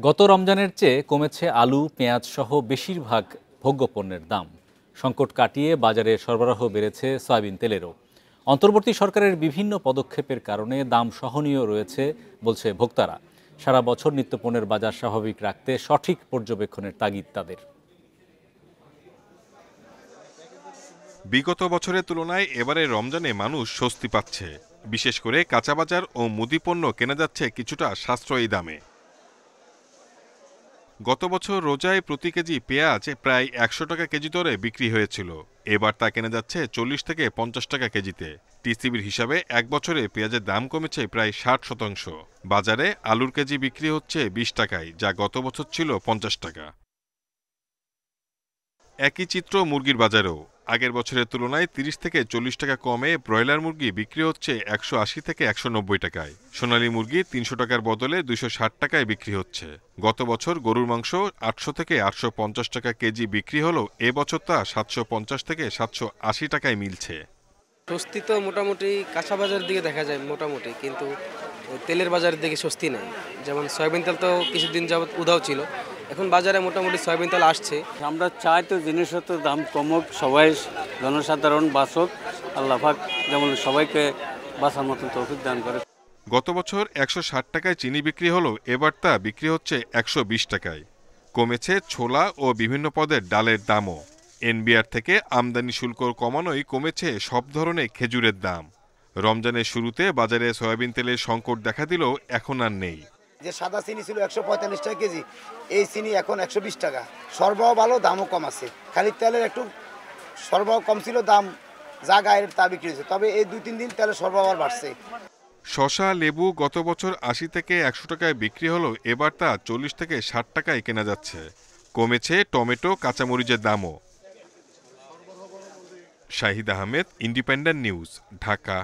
গত রমজানের চেয়ে কমেছে আলু, পেঁয়াজ সহ বেশিরভাগ ভোগ্যপণ্যের দাম। সংকট কাটিয়ে বাজারে সরবরাহ বেড়েছে সয়াবিন তেলেরও। অন্তর্বর্তী সরকারের বিভিন্ন পদক্ষেপের কারণে দাম সহনীয় রয়েছে বলছে ভোক্তারা। সারা বছর নিত্যপণ্যের বাজার স্বাভাবিক রাখতে সঠিক পর্যবেক্ষণের তাগিদ তাদের। বিগত বছরের তুলনায় এবারে রমজানে মানুষ স্বস্তি পাচ্ছে। বিশেষ করে কাঁচা বাজার ও মুদি পণ্য কেনা যাচ্ছে কিছুটা সাশ্রয়ী দামে। গত বছর রোজায় প্রতি কেজি পেঁয়াজ প্রায় ১০০ টাকা কেজি দরে বিক্রি হয়েছিল। এবার তা কেনা যাচ্ছে ৪০ থেকে ৫০ টাকা কেজিতে। টিসিবির হিসাবে এক বছরে পেঁয়াজের দাম কমেছে প্রায় ৬০%। বাজারে আলুর কেজি বিক্রি হচ্ছে ২০ টাকায়, যা গত বছর ছিল ৫০ টাকা। একই চিত্র মুরগির বাজারেও। আগের বছরের তুলনায় ৩০ থেকে ৪০ টাকা কমে ব্রয়লার মুরগি বিক্রি হচ্ছে ১৮০ থেকে ১৯০ টাকায়। সোনালী মুরগি ৩০০ টাকার বদলে ২৬০ টাকায় বিক্রি হচ্ছে। গত বছর গরুর মাংস ৮০০ থেকে ৮৫০ টাকা কেজি বিক্রি হলেও এবছর তা ৭৫০ থেকে ৭৮০ টাকায় মিলছে। স্বস্তি তো মোটামুটি কাঁচা বাজারের দিকে দেখা যায় মোটামুটি, কিন্তু তেলের বাজারের দিকে স্বস্তি নেই। যেমন সয়াবিন তেল তো কিছুদিন যাবৎ উধাও ছিল, এখন বাজারে মোটামুটি সয়াবিন তেল আসছে। আমরা চাই তো জিনিসপত্রের দাম কমুক, সবাই জনসাধারণ বাঁচুক, আল্লাহ পাক যেমন সবাইকে বাঁচার মতন তৌফিক দান করে। গত বছর ১৬০ টাকায় চিনি বিক্রি হলেও এবার তা বিক্রি হচ্ছে ১২০ টাকায়। কমেছে ছোলা ও বিভিন্ন পদের ডালের দামও। এনবিআর থেকে আমদানি শুল্ক কমানোয় কমেছে সব ধরনের খেজুরের দাম। রমজানের শুরুতে বাজারে সয়াবিন তেলের সংকট দেখা দিলেও এখন আর নেই। যে সাদা চিনি ছিল ১৪৫ টাকা কেজি, এই চিনি এখন ১২০ টাকা। সরবরাহ ভালো, দামও কম আছে। খালি তেলের একটু সরবরাহ কম ছিল, দাম যা গায়ের তা বিক্রি হয়েছে। তবে এই ২-৩ দিন তেলের সরবরাহ বাড়ছে। শসা, লেবু গত বছর ৮০ থেকে ১০০ টাকায় বিক্রি হলেও এবার তা ৪০ থেকে ৬০ টাকায় কেনা যাচ্ছে। কমেছে টমেটো, কাঁচামরিচের দামও। Shahid Ahmed, independent news, Dhaka.